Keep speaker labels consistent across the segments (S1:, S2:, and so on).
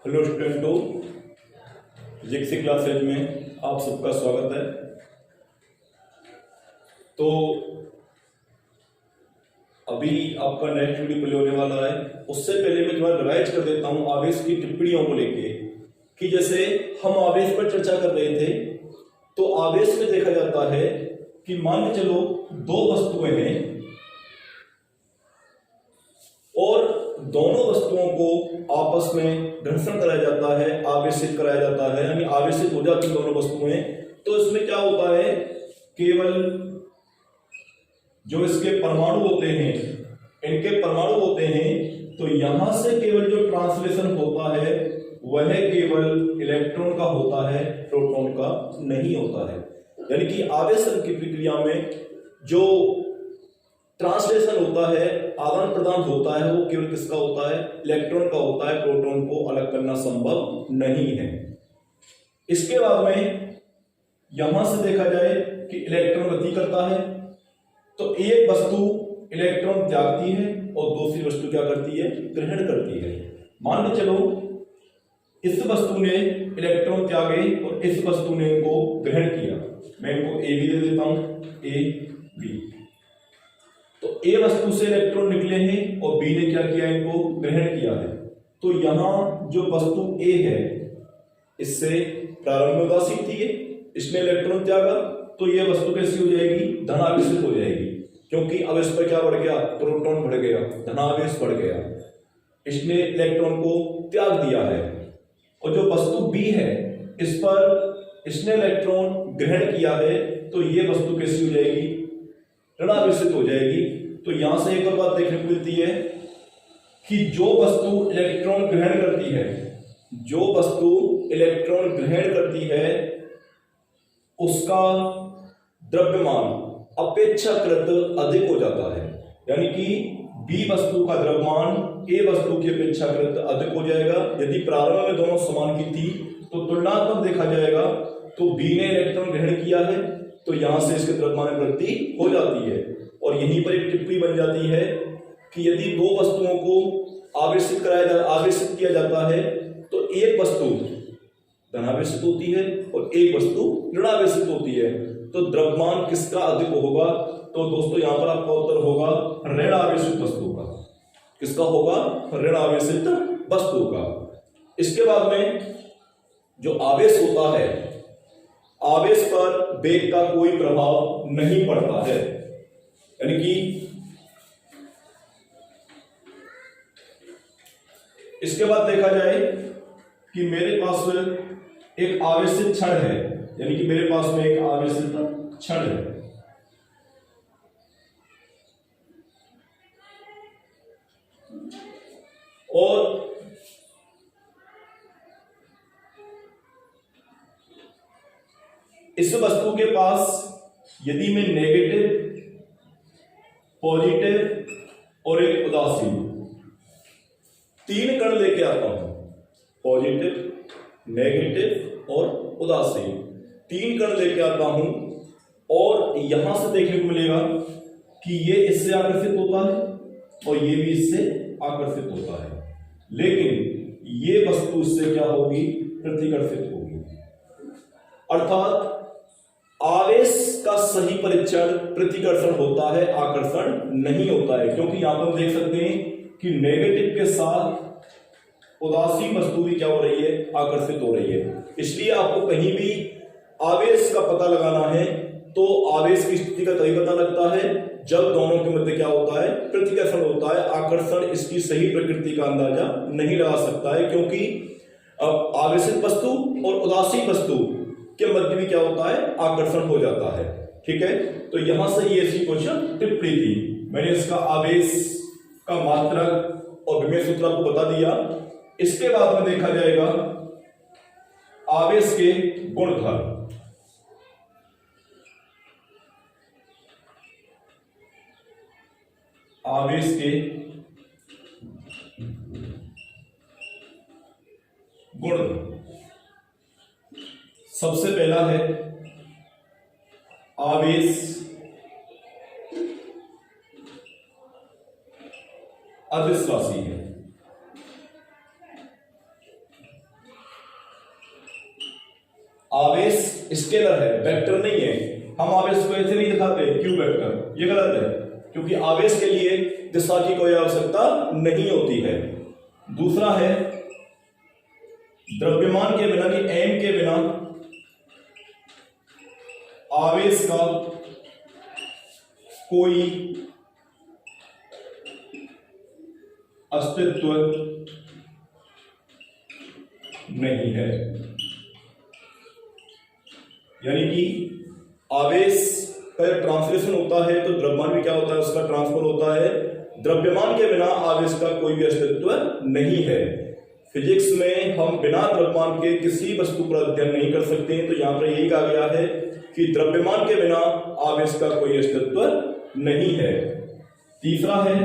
S1: Hello स्टूडेंटों, physics की classes में आप सबका स्वागत है। तो अभी आपका नेक्स्ट वीडियो प्ले होने वाला है। उससे पहले मैं थोड़ा रिवाइज कर देता हूं आवेश की टिप्पणियों को लेके कि जैसे हम आवेश पर चर्चा कर रहे थे तो आवेश में देखा जाता है कि मान के चलो दो वस्तुएं हैं और दोनों वस्तुओं को आपस में घर्षण कराया जाता है, आवेशित कराया जाता है, यानी आवेशित हो जाती दोनों वस्तुएं। तो इसमें क्या होता है, केवल जो इसके परमाणु होते हैं, इनके परमाणु होते हैं, तो यहां से केवल जो ट्रांसलेशन होता है वह केवल इलेक्ट्रॉन का होता है, प्रोटॉन का नहीं होता है। यानी कि आवेशन की प्रक्रिया में जो ट्रांसलेशन होता है, आदान प्रदान होता है, वो केवल किसका होता है, इलेक्ट्रॉन का होता है। प्रोटॉन को अलग करना संभव नहीं है। इसके बाद में यहां से देखा जाए कि इलेक्ट्रॉन गति करता है, तो एक वस्तु इलेक्ट्रॉन त्यागती है और दूसरी वस्तु क्या करती है, ग्रहण करती है। मान के चलो इस वस्तु ने इलेक्ट्रॉन त्यागे और इस वस्तु ने इनको ग्रहण किया। मैं इनको ए भी दे देता हूं, ए बी। तो ए वस्तु से इलेक्ट्रॉन निकले हैं और बी ने क्या किया, इनको ग्रहण किया है। तो यहां जो वस्तु ए है इससे प्रारंभ में उदासीन थी, इसने इलेक्ट्रॉन त्यागा, तो यह वस्तु कैसी हो जाएगी, धनावेशित हो जाएगी, क्योंकि अब इस पर क्या बढ़ गया, प्रोटॉन बढ़ गया, धनावेश बढ़ गया। इसने इलेक्ट्रॉन को त्याग दिया है। और जो वस्तु बी है इस पर इसने इलेक्ट्रॉन ग्रहण किया है, तो यह वस्तु कैसी हो जाएगी, ऋणावेशित हो जाएगी। तो यहां से एक और बात देखने को मिलती है कि जो वस्तु इलेक्ट्रॉन ग्रहण करती है, जो वस्तु इलेक्ट्रॉन ग्रहण करती है उसका द्रव्यमान अपेक्षाकृत अधिक हो जाता है। यानी कि बी वस्तु का द्रव्यमान ए वस्तु की अपेक्षाकृत अधिक हो जाएगा। यदि प्रारंभ में दोनों समान की थी तो तुलनात्मक देखा जाएगा, तो बी ने इलेक्ट्रॉन ग्रहण किया है तो यहां से इसके द्रव्यमान में वृद्धि हो जाती है। और यहीं पर एक टिप्पणी बन जाती है कि यदि दो वस्तुओं को आवेशित किया जाता है तो एक वस्तु धनावेशित होती है और एक वस्तु ऋणावेशित होती है, तो द्रव्यमान किसका अधिक होगा, तो दोस्तों यहां पर आपका उत्तर होगा ऋणावेशित वस्तु का। किसका होगा, ऋणावेशित वस्तु का। इसके बाद में जो आवेश होता है, आवेश पर वेग का कोई प्रभाव नहीं पड़ता है। यानी कि इसके बाद देखा जाए कि मेरे पास एक आवेशित क्षण है, यानी कि मेरे पास में एक आवेशित क्षण है। और इस वस्तु के पास यदि मैं नेगेटिव, पॉजिटिव और एक उदासीन तीन कण लेके आता हूं, पॉजिटिव, नेगेटिव और उदासीन तीन कण लेके आता हूं, और यहां से देखने को मिलेगा कि ये इससे आकर्षित होता है और ये भी इससे आकर्षित होता है, लेकिन ये वस्तु इससे क्या होगी, प्रतिकर्षित होगी। अर्थात आवेश का सही परीक्षण प्रतिकर्षण होता है, आकर्षण नहीं होता है। क्योंकि यहां पर हम देख सकते हैं कि नेगेटिव के साथ उदासीन वस्तु भी क्या हो रही है, आकर्षित हो रही है। इसलिए आपको कहीं भी आवेश का पता लगाना है तो आवेश की स्थिति का तभी पता लगता है जब दोनों के मध्य क्या होता है, प्रतिकर्षण होता है। आकर्षण इसकी सही प्रकृति का अंदाजा नहीं लगा सकता है, क्योंकि आवेशित वस्तु और उदासीन वस्तु के मध्य भी क्या होता है, आकर्षण हो जाता है। ठीक है, तो यहां से ये ऐसी क्वेश्चन टिप्पणी थी। मैंने इसका आवेश का मात्रक और विमेय सूत्र आपको बता दिया। इसके बाद में देखा जाएगा आवेश के गुणधर्म। आवेश के गुणधर्म, सबसे पहला है आवेश अदिश राशि है। स्केलर है, वेक्टर नहीं है। हम आवेश को ऐसे नहीं दिखाते क्यू वेक्टर, ये गलत है, क्योंकि आवेश के लिए दिशा की कोई आवश्यकता नहीं होती है। दूसरा है द्रव्यमान के बिना कि एम के बिना आवेश का कोई अस्तित्व नहीं है। यानी कि आवेश का ट्रांसलेशन होता है तो द्रव्यमान भी क्या होता है, उसका ट्रांसफर होता है। द्रव्यमान के बिना आवेश का कोई भी अस्तित्व नहीं है। फिजिक्स में हम बिना द्रव्यमान के किसी वस्तु पर अध्ययन नहीं कर सकते हैं, तो यहां पर यही कहा गया है कि द्रव्यमान के बिना आवेश का कोई अस्तित्व नहीं है। तीसरा है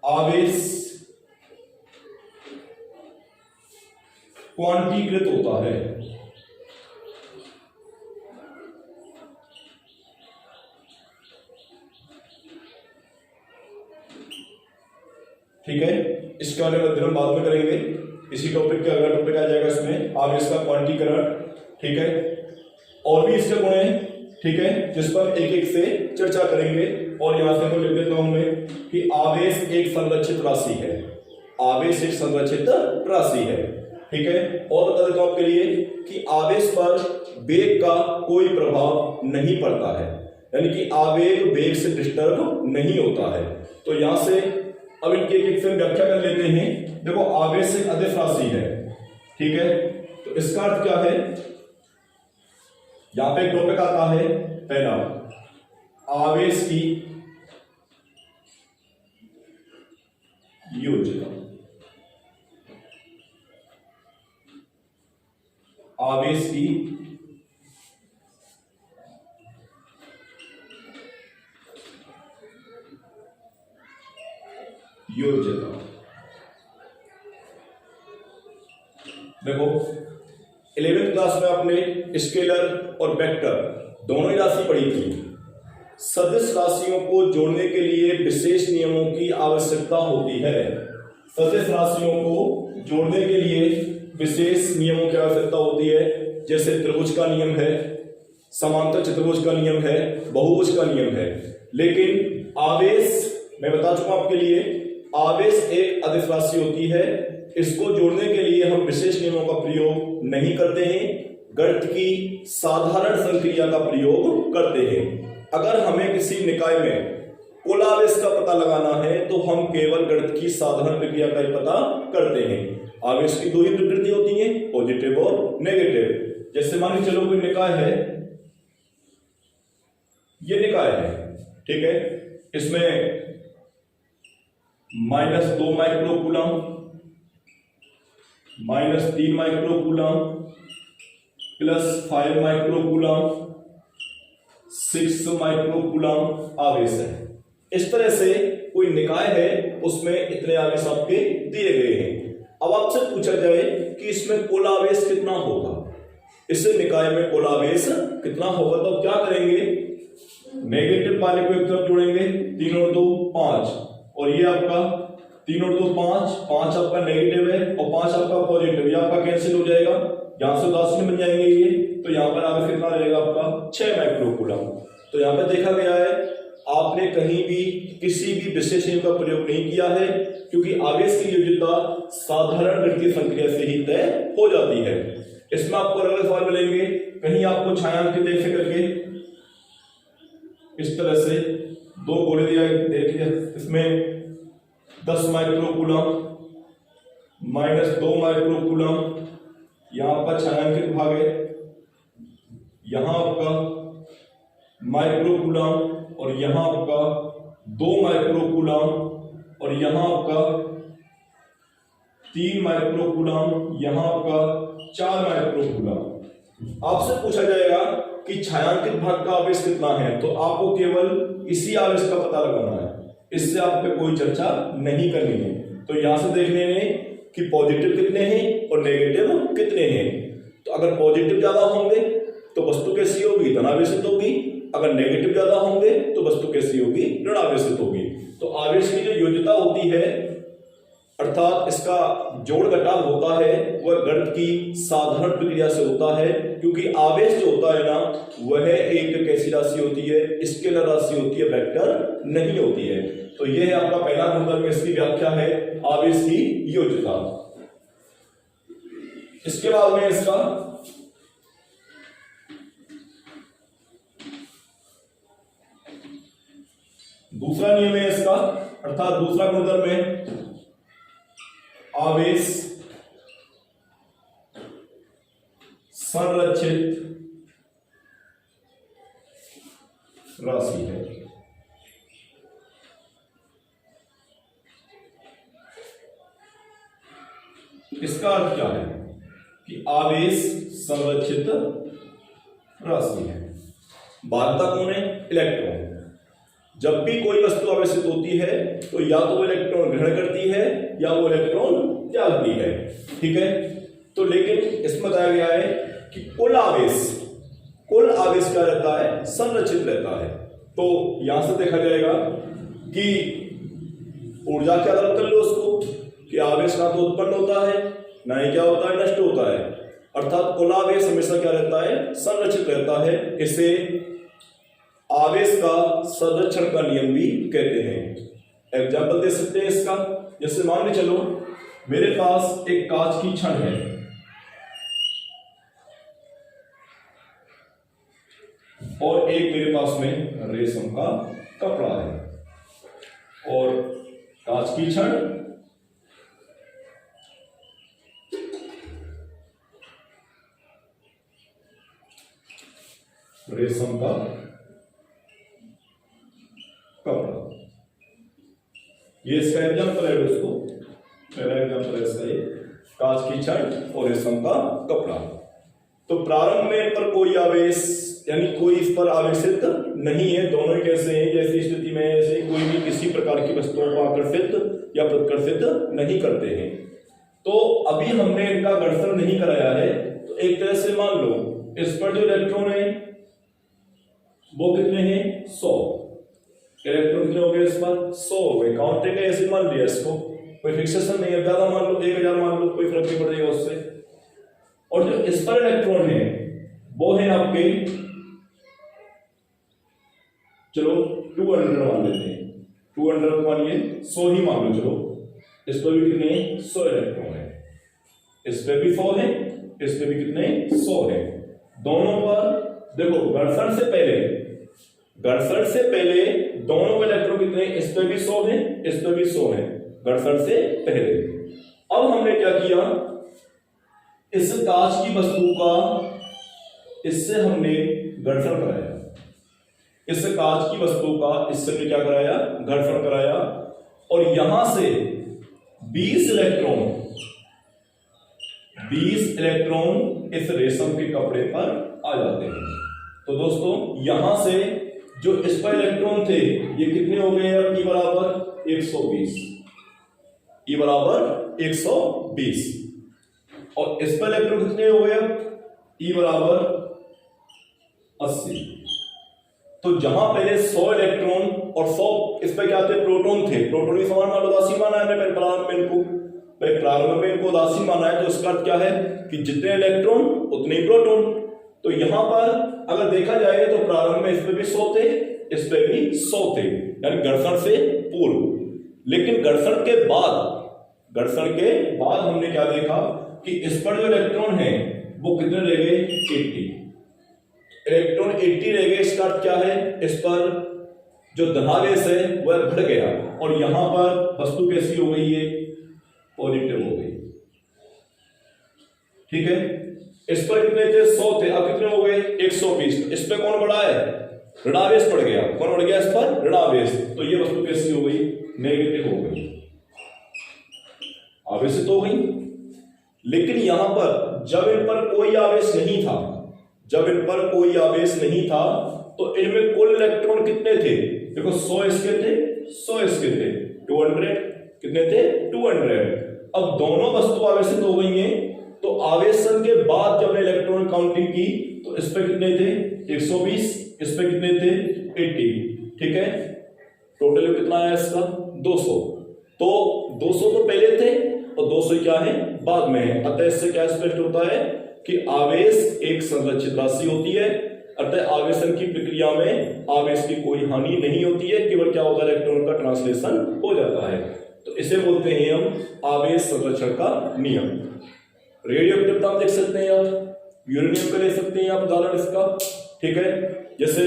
S1: आवेश क्वांटीकृत होता है। ठीक है, इसके बारे में अध्ययन बाद में करेंगे। इसी टॉपिक के अगला टॉपिक आ जाएगा इसमें आवेश का क्वांटीकरण। ठीक है, और भी इसके गुण हैं, ठीक है, जिस पर एक एक से चर्चा करेंगे। और यहां से मैं लिख देता हूं मैं कि आवेश एक संरक्षित राशि है। आवेश एक संरक्षित राशि है। ठीक है, और बता देता हूं आपके लिए कि आवेश पर वेग का कोई प्रभाव नहीं पड़ता है, यानी कि आवेग वेग से डिस्टर्ब नहीं होता है। तो यहां से अब इनकी एक से व्याख्या कर लेते हैं। देखो, आवेश एक अदिश राशि है। ठीक है, तो इसका अर्थ क्या है, यहां पे एक टॉपिक आता है पहला, आवेश की योजना। आवेश की योजना। देखो, 11वीं क्लास में आपने स्केलर और वेक्टर दोनों ही राशि पढ़ी थी। सदिश राशियों को जोड़ने के लिए विशेष नियमों की आवश्यकता होती है। सदिश राशियों को जोड़ने के लिए विशेष नियमों की आवश्यकता होती है, जैसे त्रिभुज का नियम है, समांतर चतुर्भुज का नियम है, बहुभुज का नियम है। लेकिन आवेश, मैं बता चुका आपके लिए, आवेश एक अदिश राशि होती है। इसको जोड़ने के लिए हम विशेष नियमों का प्रयोग नहीं करते हैं, गणित की साधारण संक्रिया का प्रयोग करते हैं। अगर हमें किसी निकाय में कुल आवेश का पता लगाना है तो हम केवल गणित की साधारण प्रक्रिया का ही पता करते हैं। आवेश की दो ही प्रकृति होती है, पॉजिटिव और नेगेटिव। जैसे मान के चलो कोई निकाय है, ये निकाय है, ठीक है, इसमें -2 माइक्रोकूलम, -3 माइक्रोकूलम, +5 माइक्रोकूलम, 6 माइक्रोकूलम आवेश है। इस तरह से कोई निकाय है, उसमें इतने आवेश आपके दिए गए हैं। अब आपसे पूछा जाए कि इसमें कुल आवेश कितना होगा, इस निकाय में कुल आवेश कितना होगा, तो क्या करेंगे, नेगेटिव वाले को एक तरफ जोड़ेंगे, 3 और 2 5, और ये आपका 3 और 2 5, 5 आपका नेगेटिव है और 5 आपका पॉजिटिव, ये आपका कैंसिल हो जाएगा, यहां से उदासीन बन जाएंगे ये, तो यहां पर आवेश कितना रहेगा आपका 6 माइक्रोकूलम। तो यहां पर देखा गया है आपने कहीं भी किसी भी विशेष नियम का प्रयोग नहीं किया है, क्योंकि आवेश की योज्यता साधारण गणितीय संक्रिया से ही तय हो जाती है। इसमें आपको अलग अलग सवाल मिलेंगे, कहीं आपको छायांकित ऐसे करके इस तरह से 2 गोले दिया, देखिए इसमें 10 माइक्रोकूलम, -2 माइक्रोकूलम, यहां पर छायांकित भाग है, यहां आपका माइक्रोकूलम, और यहां आपका 2 माइक्रोकूलम, और यहां आपका 3 माइक्रोकूलम, यहां आपका 4 माइक्रोकूलम। आपसे पूछा जाएगा कि छायांकित भाग का आवेश कितना है, तो आपको केवल इसी आवेश का पता लगाना है, इससे आप पे कोई चर्चा नहीं करनी है। तो यहां से देख लेंगे कि पॉजिटिव कितने हैं और नेगेटिव कितने हैं। तो अगर पॉजिटिव ज्यादा होंगे तो वस्तु कैसी होगी, धनावेशित होगी, अगर नेगेटिव ज्यादा होंगे तो वस्तु कैसी होगी, ऋणावेशित होगी। तो आवेश की जो योज्यता होती है, अर्थात अर्थात इसका जोड़ घटाव होता है वह गणित की साधारण प्रक्रिया से होता है, क्योंकि आवेश जो होता है ना वह एक कैसी राशि होती है, स्केलर राशि होती है, वेक्टर नहीं होती है। तो यह है आपका पहला गुणधर्म, इसकी व्याख्या है आवेश की योज्यता। इसके बाद में इसका दूसरा नियम है इसका, अर्थात दूसरा गुणधर्म है आवेश संरक्षित राशि है। इसका अर्थ क्या है कि आवेश संरक्षित राशि है। बाध्यता कौन है? इलेक्ट्रॉन। जब भी कोई वस्तु आवेशित होती है तो या तो वो इलेक्ट्रॉन ग्रहण करती है या वो इलेक्ट्रॉन त्यागती है, ठीक है। तो लेकिन इसमें बताया गया है कि कुल आवेश क्या रहता है? संरक्षित रहता है। तो यहां से देखा जाएगा कि ऊर्जा के आधार कर लो उसको कि आवेश ना तो उत्पन्न होता है ना ही क्या होता है, नष्ट होता है। अर्थात कुल आवेश हमेशा क्या रहता है? संरक्षित रहता है। इसे आवेश का संरक्षण का नियम भी कहते हैं। एग्जाम्पल दे सकते हैं इसका, जैसे मान के चलो मेरे पास एक कांच की छड़ है और एक मेरे पास में रेशम का कपड़ा है और कांच की छड़ रेशम का कपड़ा, ये इसका एग्जाम्पल है। दोस्तों पहला एग्जाम्पल है इसका, ये कांच की छड़ और रेशम का कपड़ा। तो प्रारंभ में इन पर कोई आवेश यानी कोई इस पर आवेशित नहीं है। दोनों ही कैसे हैं? जैसी स्थिति में ऐसे कोई भी किसी प्रकार की वस्तुओं को आकर्षित या प्रतिकर्षित नहीं करते हैं। तो अभी हमने इनका घर्षण नहीं कराया है। तो एक तरह से मान लो इस पर जो इलेक्ट्रॉन है वो कितने हैं? 100 इलेक्ट्रॉन कितने हो गए इस पर? 100 हो गए। काउंटिंग ऐसे मान लिया इसको, कोई फिक्सेशन नहीं है। ज्यादा मान लो 1000 मान लो, कोई फर्क नहीं पड़ेगा उससे। और जो इस पर इलेक्ट्रॉन है वो है आपके, चलो 200 मान लेते हैं। 200 मानिए 100 ही मान लो। चलो इस पर भी कितने? 100 इलेक्ट्रॉन है। इस पे भी 100 है, इस पे भी कितने? 100 है। दोनों पर देखो घर्षण से पहले दोनों इलेक्ट्रॉन कितने? इस पे भी 100 है, इस पे भी 100 है, घर्षण से पहले। अब हमने क्या किया, इस कांच की वस्तु का इससे हमने घर्षण कराया। इस कांच की वस्तु का इससे हमने क्या कराया? घर्षण कराया। और यहां से 20 इलेक्ट्रॉन इस रेशम के कपड़े पर आ जाते हैं। तो दोस्तों यहां से जो इस पर इलेक्ट्रॉन थे ये कितने हो गए? अब E बराबर 120, E बराबर 120। और इस पर इलेक्ट्रॉन कितने हो गए? अब E बराबर 80। तो जहां पहले 100 इलेक्ट्रॉन और 100 इस पर क्या थे? प्रोटॉन थे। प्रोटॉन की समान मान उदासीन माना है मैंने प्रारंभ में इनको, भाई प्रारंभ में इनको उदासीन माना है। तो इसका अर्थ क्या है कि जितने इलेक्ट्रॉन उतने ही प्रोटॉन। तो यहां पर अगर देखा जाए तो प्रारंभ में इस पे भी 100 थे, इस पे भी 100 थे, यानी घर्षण से पूर्व। लेकिन घर्षण के बाद हमने क्या देखा कि इस पर जो इलेक्ट्रॉन है वो कितने रह गए? 80 इलेक्ट्रॉन 80 रह गए। इसका अर्थ क्या है? इस पर जो धनावेश है वह बढ़ गया और यहां पर वस्तु कैसी हो गई है? पॉजिटिव हो गई, ठीक है। इस पर कितने थे? 100 थे, अब कितने हो गए? 120। इस पे कौन बढ़ा है? ऋणावेश बढ़ गया। कौन बढ़ गया इस पर? ऋणावेश। तो ये वस्तु कैसी हो गई? नेगेटिव हो गई, आवेशित हो गई। लेकिन यहां पर जब इन पर कोई आवेश नहीं था, तो इनमें कुल इलेक्ट्रॉन कितने थे? देखो 100 इसके थे, 100 इसके थे, 200 कितने थे? 200। अब दोनों वस्तु आवेशित हो गई हैं। तो आवेशन के बाद जब इलेक्ट्रॉन काउंटिंग की तो इस पे कितने थे? 120, इस पे कितने थे? 80, ठीक है। टोटल कितना आया इसका? 200। तो 200 तो पहले थे और 200 क्या है बाद में है। अतः इससे क्या स्पष्ट होता है कि आवेश एक संरक्षित राशि होती है, अतः आवेशन की प्रक्रिया में आवेश की कोई हानि नहीं होती है, केवल क्या होता है इलेक्ट्रॉन का ट्रांसलेशन हो जाता है। तो इसे बोलते हैं हम आवेश संरक्षण का नियम। रेडियो एक्टिविटी आप देख सकते हैं, आप यूरेनियम का ले सकते हैं आप उदाहरण इसका, ठीक है। जैसे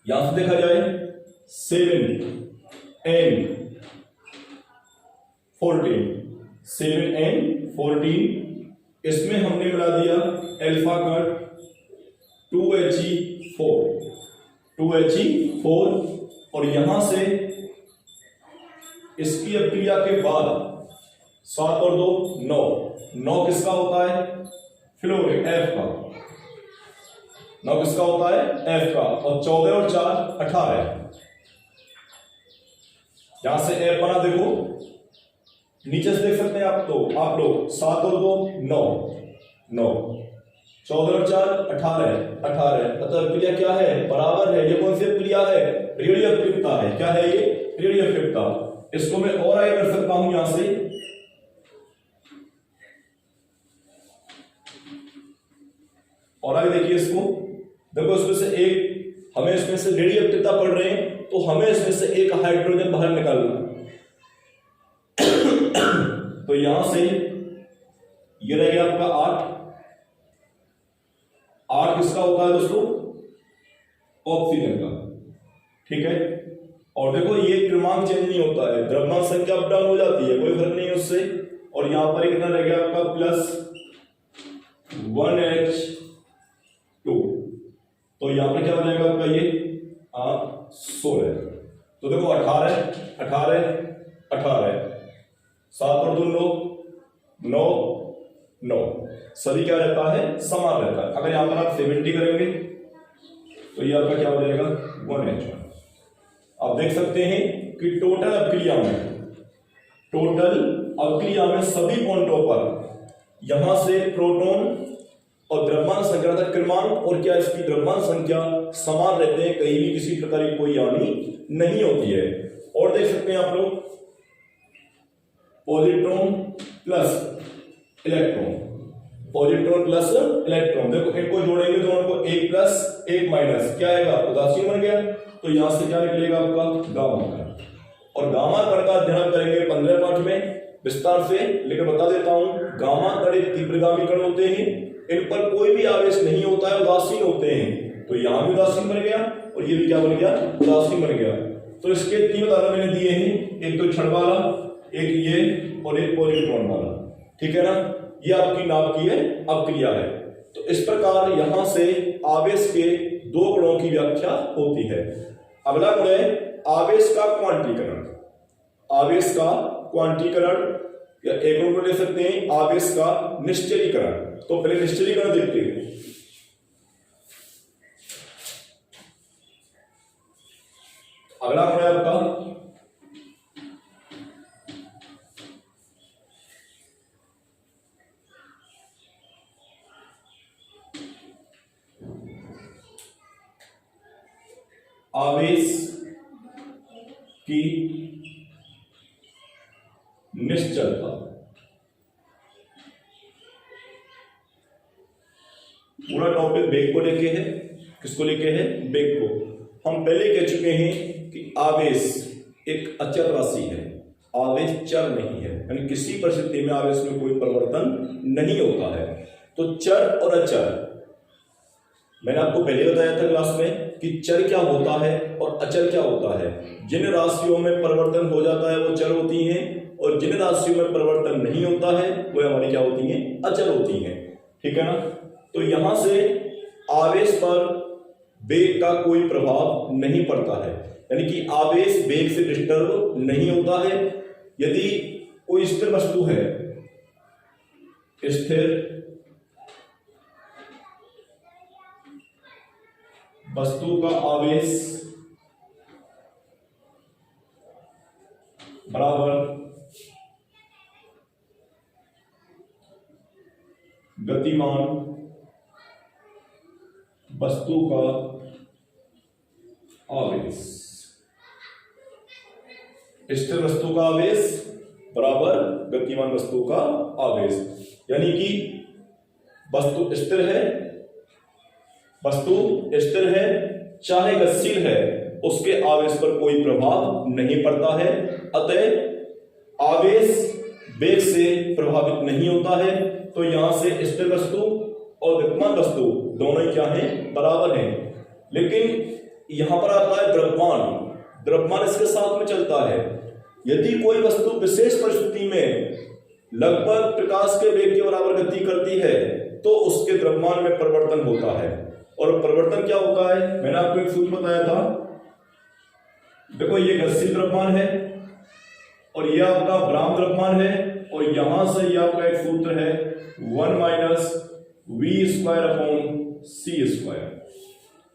S1: यहां से देखा जाए 7N14 इसमें हमने मिला दिया अल्फा का 2He4 और यहां से इसकी अभिक्रिया के बाद 7 और 2 9 किसका होता है फ्लोरीन F का, 9 किसका होता है F का, और 14 और 4 18। यहां से F बना देखो नीचे से देख सकते हैं आप, तो आप लोग 7 और 2 9 14 और 4 18। अतः क्रिया क्या है बराबर है। ये कौन सी क्रिया है रेडियो एक्टिविटी है। क्या है ये रेडियो एक्टिविटी। इसको मैं और आगे कर सकता हूं यहां से, और आगे देखिए इसको, देखो इसमें से एक हमें इसमें से रेडियो एक्टिविटी पढ़ रहे हैं तो हमें इसमें से एक हाइड्रोजन बाहर निकालना। तो यहां से ये रह गया आपका 8 किसका होता है दोस्तों ऑक्सीजन का, ठीक है। और देखो ये क्रमांक चेंज नहीं होता है, द्रव्यमान संख्या अप डाउन हो जाती है, कोई फर्क नहीं है उससे। और यहां पर कितना रह गया आपका +1H2, तो यहां पर क्या हो जाएगा आपका ये 16। तो देखो 18 7 और 2 9 सभी क्या रहता है समान रहता है। अगर यहां पर आप 70 करेंगे तो ये आपका क्या हो जाएगा 1H1। आप देख सकते हैं कि टोटल अभिक्रिया में सभी पॉइंटों पर यहां से प्रोटॉन और द्रव्यमान संख्या तक क्रमांक और क्या इसकी द्रव्यमान संख्या समान रहते हैं, कहीं भी किसी प्रकार की कोई हानि नहीं होती है। और देख सकते हैं आप लोग पॉजिट्रॉन प्लस इलेक्ट्रॉन, देखो इनको जोड़ेंगे तो उनको 1 प्लस 1 माइनस क्या आएगा उदासीन बन गया। तो यहां से क्या निकलेगा आपका गामा कण, और गामा कण का अध्ययन करेंगे 15 पाठ में विस्तार से, लेकिन बता देता हूं गामा कण एक तीव्रगामी कण होते हैं, इन पर कोई भी आवेश नहीं होता है, उदासीन होते हैं। तो यहां भी उदासीन बन गया और ये भी क्या बन गया उदासीन बन गया। तो इसके 3 उदाहरण मैंने दिए हैं, एक तो क्षण वाला, एक ये और एक पॉजिट्रॉन वाला, ठीक है ना। ये आपकी नाम की है अभिक्रिया है। तो इस प्रकार यहां से आवेश के 2 गुणों की व्याख्या होती है। अगला गुण है आवेश का क्वांटीकरण, या एक गुण ले सकते हैं आवेश का निश्चलीकरण। तो पहले निश्चलीकरण देखते हैं। अगला गुण है आपका आवेश की निश्चलता। पूरा टॉपिक बेग को लेके है, किसको लेके है बेग को। हम पहले कह चुके हैं कि आवेश एक अचर राशि है, आवेश चर नहीं है, यानी किसी परिस्थिति में आवेश में कोई परिवर्तन नहीं होता है। तो चर और अचर मैंने आपको पहले बताया था क्लास में कि चर क्या होता है और अचर क्या होता है। जिन राशियों में परिवर्तन हो जाता है वो चर होती हैं, और जिन राशियों में परिवर्तन नहीं होता है वो हमारी क्या होती हैं अचर होती हैं, ठीक है ना। तो यहां से आवेश पर वेग का कोई प्रभाव नहीं पड़ता है, यानी कि आवेश वेग से डिस्टर्ब नहीं होता है। यदि कोई स्थिर वस्तु है, स्थिर वस्तु का आवेश बराबर गतिमान वस्तु का आवेश। स्थिर वस्तु का आवेश बराबर गतिमान वस्तु का आवेश, यानी कि वस्तु स्थिर है चाहे गतिशील है, उसके आवेश पर कोई प्रभाव नहीं पड़ता है। अतः आवेश वेग से प्रभावित नहीं होता है। तो यहां से स्थिर वस्तु और गतिमान वस्तु दोनों क्या हैं, बराबर हैं। लेकिन यहां पर आता है द्रव्यमान इसके साथ में चलता है। यदि कोई वस्तु विशेष परिस्थिति में लगभग प्रकाश के वेग के बराबर गति करती है तो उसके द्रव्यमान में परिवर्तन होता है। और परिवर्तन क्या होता है, मैंने आपको एक सूत्र बताया था। देखो ये गतिशील द्रव्यमान है और ये आपका भ्रामक द्रव्यमान है, और यहां से ये आपका एक सूत्र है 1 minus V square upon C square,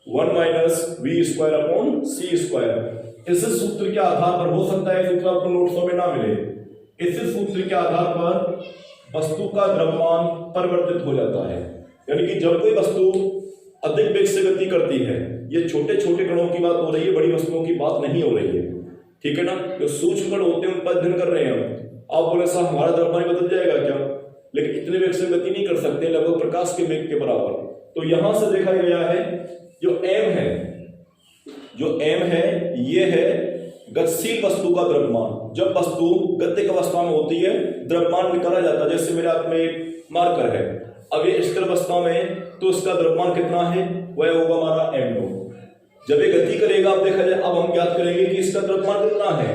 S1: 1 minus V square upon C square. इस सूत्र के आधार पर, हो सकता है सूत्र आपको नोट्सों में ना मिले, इस सूत्र के आधार पर वस्तु का द्रव्यमान परिवर्तित हो जाता है। यानी कि जब कोई वस्तु अधिक वेग से गति करती है, ये छोटे छोटे कणों की बात हो रही है, बड़ी वस्तुओं की बात नहीं हो रही है, ठीक है ना। जो सूक्ष्म कण होते हैं उन पर अध्ययन कर रहे हैं हम। आप बोले साहब हमारा द्रव्यमान बदल जाएगा क्या, लेकिन इतने वेग से गति नहीं कर सकते, लगभग प्रकाश के वेग के बराबर। तो यहां से देखा गया है जो m है ये है गतिशील वस्तु का द्रव्यमान। जब वस्तु गतिक अवस्था में होती है द्रव्यमान निकाला जाता है। जैसे मेरे हाथ में एक मार्कर है, अब ये स्थिर अवस्था में, तो इसका द्रव्यमान कितना है, वह होगा हमारा m2। जब ये गति करेगा, अब देखा जाए, अब हम ज्ञात करेंगे कि इसका द्रव्यमान कितना है,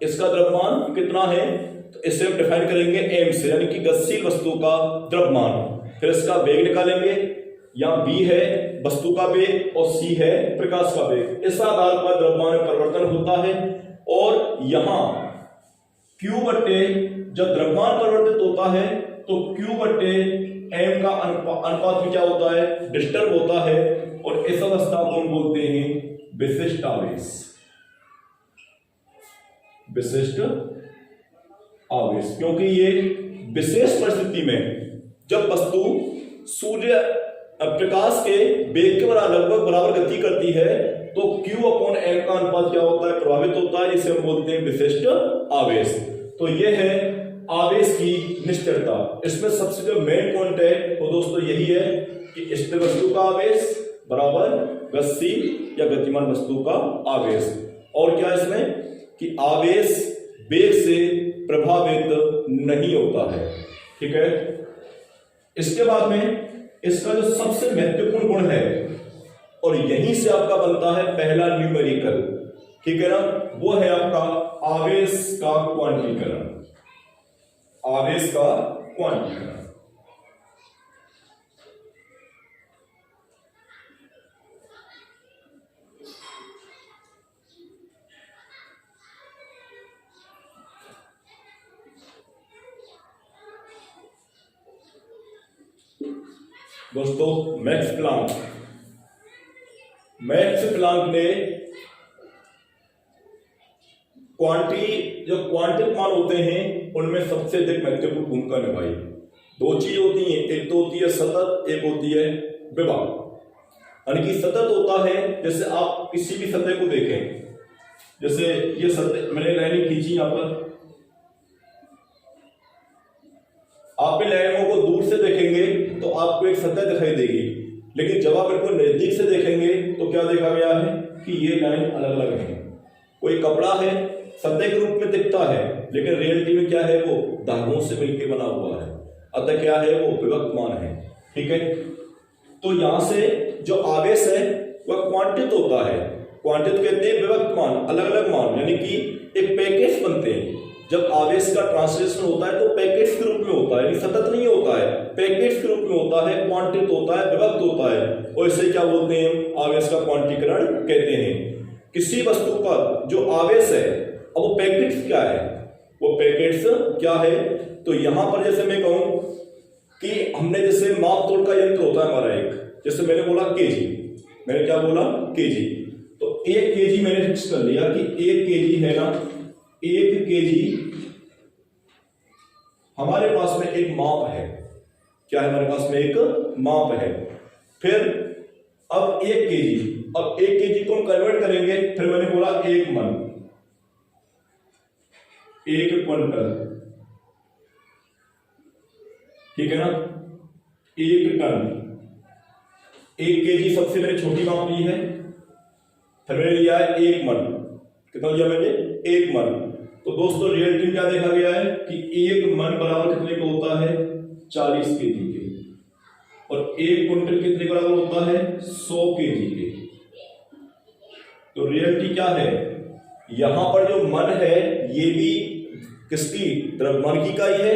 S1: इसका द्रव्यमान कितना है, तो इसे हम डिफाइन करेंगे m से, यानी कि गतिशील वस्तु का द्रव्यमान। फिर इसका वेग निकालेंगे, यहाँ b है वस्तु का वेग और c है प्रकाश का वेग। इस आधार पर द्रव्यमान में परिवर्तन होता है। और यहाँ q बट्टे, जब द्रव्यमान परिवर्तित होता है तो q बट्टे m का अनुपात में क्या होता है, डिस्टर्ब होता है। और इस अवस्था को हम बोलते हैं विशिष्ट आवेश, विशिष्ट आवेश। क्योंकि ये विशेष परिस्थिति में जब वस्तु सूर्य प्रकाश के वेग के लगभग बराबर गति करती है तो Q अपॉन M का अनुपात क्या होता है, प्रभावित होता है। इसे हम बोलते हैं विशिष्ट आवेश। तो ये है आवेश की निश्चलता। इसमें सबसे जो मेन पॉइंट है वो दोस्तों यही है कि स्थिर वस्तु का आवेश बराबर गतिशील या गतिमान वस्तु का आवेश। और क्या इसमें कि आवेश वेग से प्रभावित नहीं होता है, ठीक है। इसके बाद में इसका जो सबसे महत्वपूर्ण गुण है, और यहीं से आपका बनता है पहला न्यूमेरिकल, ठीक है ना, वो है आपका आवेश का क्वांटीकरण। आवेश का क्वांटीकरण। दोस्तों मैक्स प्लांक ने जो क्वांटिक मान होते हैं उनमें सबसे अधिक महत्वपूर्ण भूमिका निभाई। दो चीज होती हैं, एक तो होती है सतत, एक होती है विभव। यानी कि सतत होता है, जैसे आप किसी भी सतह को देखें, जैसे ये सतह मैंने लाइन खींची, यहां पर आप इन लाइनों को दूर से देखेंगे तो आपको एक सतह दिखाई देगी, लेकिन जब आप इनको नजदीक से देखेंगे तो क्या देखा गया है कि ये लाइन अलग अलग है। कोई कपड़ा है, सतह के रूप में दिखता है, लेकिन रियलिटी में क्या है, वो धागों से मिलकर बना हुआ है। अतः क्या है, वो विभक्त मान है, ठीक है। तो यहां से जो आवेश है वह क्वांटित होता है। क्वांटित कहते हैं विभक्त मान, अलग अलग मान, यानी कि एक पैकेज बनते हैं। जब आवेश का ट्रांसलेशन होता है तो पैकेट्स के रूप में होता है, यानी सतत नहीं होता है, पैकेट्स के रूप में होता है, क्वांटित होता है, विभक्त होता है। और इसे क्या बोलते हैं, आवेश का क्वांटीकरण कहते हैं। किसी वस्तु पर जो आवेश है, अब वो पैकेट्स क्या है, वो पैकेट्स क्या है, तो यहां पर जैसे मैं कहूं कि हमने जैसे माप तोल का यंत्र होता है हमारा एक, जैसे मैंने बोला केजी, मैंने क्या बोला केजी, तो 1 केजी मैंने फिक्स कर लिया कि 1 केजी है ना, 1 केजी हमारे पास में एक माप है। क्या है, हमारे पास में एक माप है। फिर अब 1 केजी, अब 1 केजी को हम कन्वर्ट करेंगे, फिर मैंने बोला 1 मन, 1 क्विंटल, ठीक है ना, 1 टन, 1 केजी सबसे मैंने छोटी माप ली है, फिर मैंने लिया है 1 मन। कितना लिया मैंने? 1 मन। तो दोस्तों रियलिटी में क्या देखा गया है कि 1 मन बराबर कितने का होता है? 40 केजी के, और 1 क्विंटल कितने बराबर होता है? 100 केजी के। तो रियलिटी क्या है, यहां पर जो मन है ये भी किसकी? द्रव्यमान की इकाई है,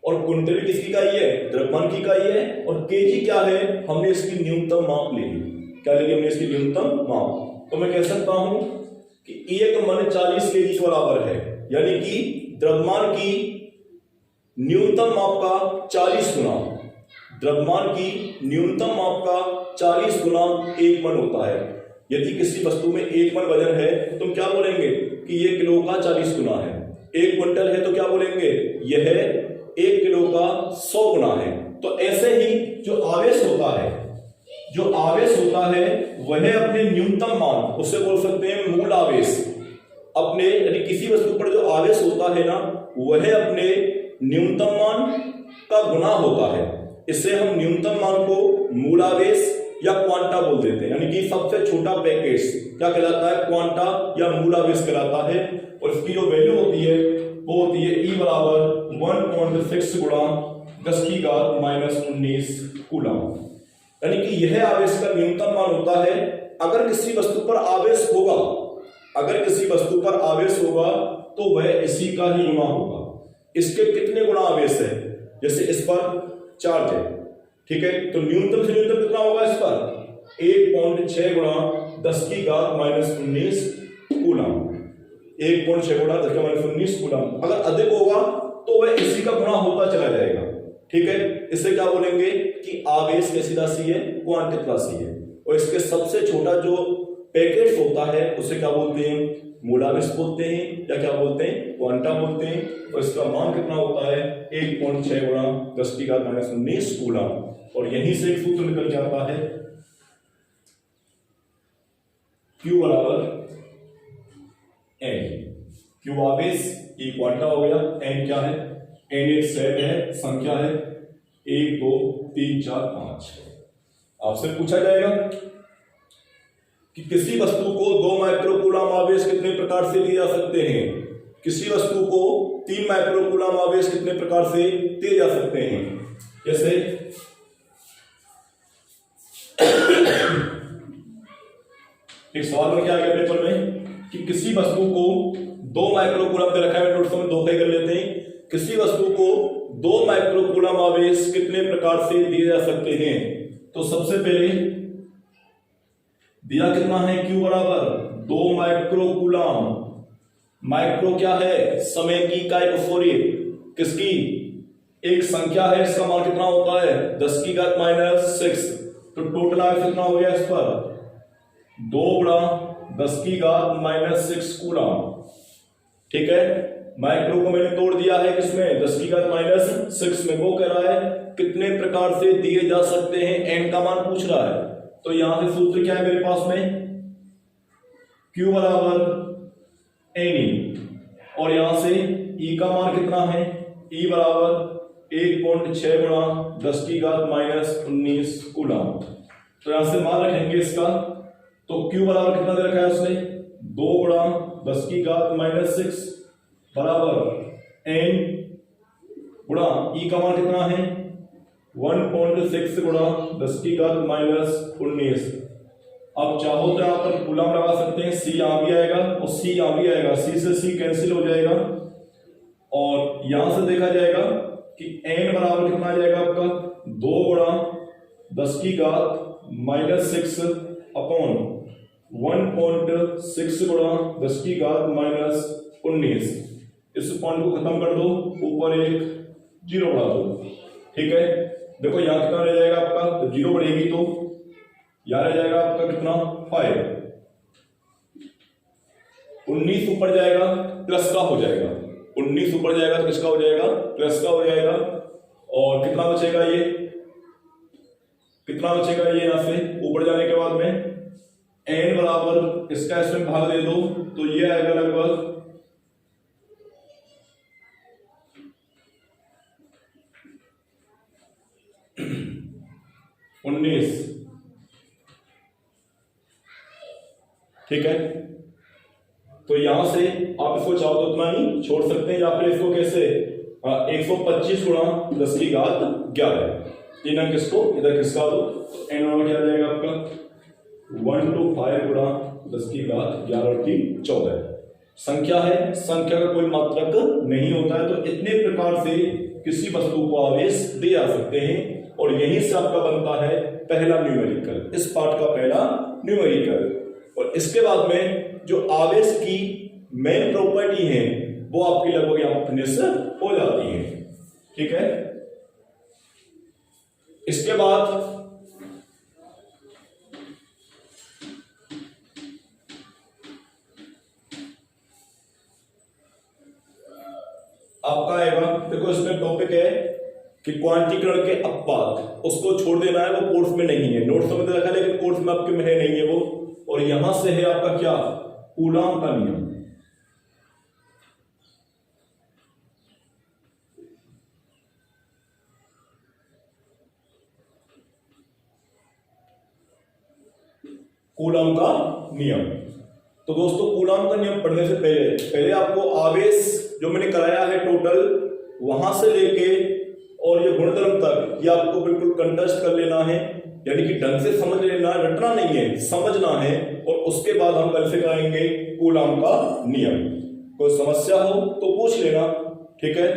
S1: और क्विंटल भी किसकी इकाई है? द्रव्यमान की इकाई है। और केजी क्या है? हमने इसकी न्यूनतम माप ले ली। क्या ले ली हमने? इसकी न्यूनतम माप। तो मैं कह सकता हूं कि 1 मन 40 केजी के बराबर है, यानी कि द्रव्यमान की न्यूनतम माप का 40 गुना, द्रव्यमान की न्यूनतम माप का 40 गुना 1 मन होता है। यदि किसी वस्तु में 1 मन वजन है तो तुम क्या बोलेंगे कि यह किलो का 40 गुना है। 1 क्विंटल है तो क्या बोलेंगे? यह 1 किलो का 100 गुना है। तो ऐसे ही जो आवेश होता है, जो आवेश होता है वह अपने न्यूनतम मान, उससे बोल सकते हैं मूल आवेश, अपने यानी किसी वस्तु पर जो आवेश होता है ना, वह अपने न्यूनतम मान का गुना होता है। इससे हम न्यूनतम मान को मूल आवेश या क्वांटा बोल देते हैं, यानी कि सबसे छोटा पैकेट क्या कहलाता है? क्वांटा या मूल आवेश कहलाता है। और इसकी जो वैल्यू होती है वो होती है E बराबर 1.6 गुणा 10⁻⁻19 कूलम, यानी कि यह आवेश का न्यूनतम मान होता है। अगर किसी वस्तु पर आवेश होगा, अगर किसी वस्तु पर आवेश होगा तो वह इसी का ही गुना होगा। इसके कितने गुना आवेश है? जैसे इस पर चार्ज है, ठीक है, तो न्यूनतम से न्यूनतम कितना होगा इस पर? 1.6 गुणा 10⁻⁻19 कूलम, 1.6 गुणा 10⁻⁻19 कूलम। अगर अधिक होगा तो वह इसी का गुना होता चला जाएगा, ठीक है। इससे क्या बोलेंगे कि आवेश कैसी राशि है? क्वांटिक राशि है। और इसके सबसे छोटा जो पैकेट होता है उसे क्या बोलते हैं? मूल आवेश बोलते हैं, या क्या बोलते हैं? क्वांटा बोलते हैं। और इसका मान कितना होता है? 1.6 गुणा 10⁻⁻19 कूलम। और यहीं से एक सूत्र निकल जाता है, Q बराबर N। Q आवेश, E क्वांटा हो गया, N क्या है? N एक सेट है, संख्या है 1 2 3 4 5। आपसे पूछा जाएगा कि किसी वस्तु को 2 माइक्रोकूलम आवेश कितने प्रकार से दिए जा सकते हैं? किसी वस्तु को 3 माइक्रोकूलम आवेश कितने प्रकार से दिए जा सकते हैं? जैसे एक सवाल में क्या आ गया पेपर में कि किसी वस्तु को 2 माइक्रोकूलम पे रखा है, नोट्स में 2 कर लेते हैं। किसी वस्तु को 2 माइक्रोकूलम आवेश कितने प्रकार से दिए जा सकते हैं? तो सबसे पहले दिया कितना है? Q बराबर 2 माइक्रोकूलम। माइक्रो क्या है? समय की इकाई, किसकी? एक संख्या है, इसका मान कितना होता है? 10⁻⁻6। तो टोटल आवेश कितना हो गया इस पर? 2 गुणा 10⁻⁻6 कूलम, ठीक है। माइक्रो को मैंने तोड़ दिया है किसमें? 10⁻⁻6 में। वो कह रहा है कितने प्रकार से दिए जा सकते हैं, n का मान पूछ रहा है। तो यहां से सूत्र क्या है मेरे पास में? Q बराबर Ne, और यहां से E का मान कितना है? E बराबर 1.6 गुणा 10⁻⁻19 कूलम। तो यहां से मान रखेंगे इसका, तो Q बराबर कितना दे रखा है उसने? 2 गुणा 10⁻⁻6 बराबर N गुणा E का मान कितना है? 1.6 गुणा 10⁻⁻19। अब चाहो तो यहां पर कूलम लगा सकते हैं, C यहां भी आएगा और C यहां भी आएगा, C से C कैंसिल हो जाएगा। और यहां से देखा जाएगा कि N बराबर कितना आ जाएगा आपका? 2 गुणा 10⁻⁻6 अपॉन 1.6 गुणा 10⁻⁻19। इस पॉइंट को खत्म कर दो, ऊपर एक 0 बढ़ा दो, ठीक है। देखो यहां कितना रह जाएगा आपका? तो 0 बढ़ेगी तो यहां रह जाएगा आपका कितना? 5। 19 ऊपर जाएगा प्लस का हो जाएगा, 19 ऊपर जाएगा तो किसका हो जाएगा? प्लस का हो जाएगा। और कितना बचेगा? ये कितना बचेगा? ये यहां से ऊपर जाने के बाद में n बराबर इसका इसमें भाग दे दो तो ये आएगा लगभग 19। ठीक है, तो यहां से आप इसको चाहो तो उतना ही छोड़ सकते हैं, या फिर इसको कैसे 125 गुणा 10 की घात 11, 3 अंक इसको इधर खिसका दो, तो n बराबर क्या आ जाएगा आपका 125 गुणा 10 की घात 11 और 3 14। संख्या है, संख्या का कोई मात्रक नहीं होता है, तो इतने प्रकार से किसी वस्तु को आवेश दे जा सकते हैं, और यहीं से आपका बनता है पहला न्यूमेरिकल, इस पार्ट का पहला न्यूमेरिकल। और इसके बाद में जो आवेश की मेन प्रॉपर्टी है वो आपकी लगभग यहां फिनिश हो जाती है। ठीक है, इसके बाद आपका आएगा, देखो इसमें टॉपिक है कि क्वांटीकरण के अपवाद, उसको छोड़ देना है, वो कोर्स में नहीं है, नोट्स में तो रखा है लेकिन कोर्स में आपके में है नहीं है वो। और यहां से है आपका क्या, कूलाम का नियम। कूलाम का नियम। तो दोस्तों कूलाम का नियम पढ़ने से पहले आपको आवेश जो मैंने कराया है टोटल, वहां से लेके और ये गुणधर्म तक, ये आपको बिल्कुल कंटेस्ट कर लेना है, यानी कि ढंग से समझ लेना, रटना नहीं है, समझना है। और उसके बाद हम कल से कराएंगे कूलाम का नियम। कोई समस्या हो तो पूछ लेना। ठीक है।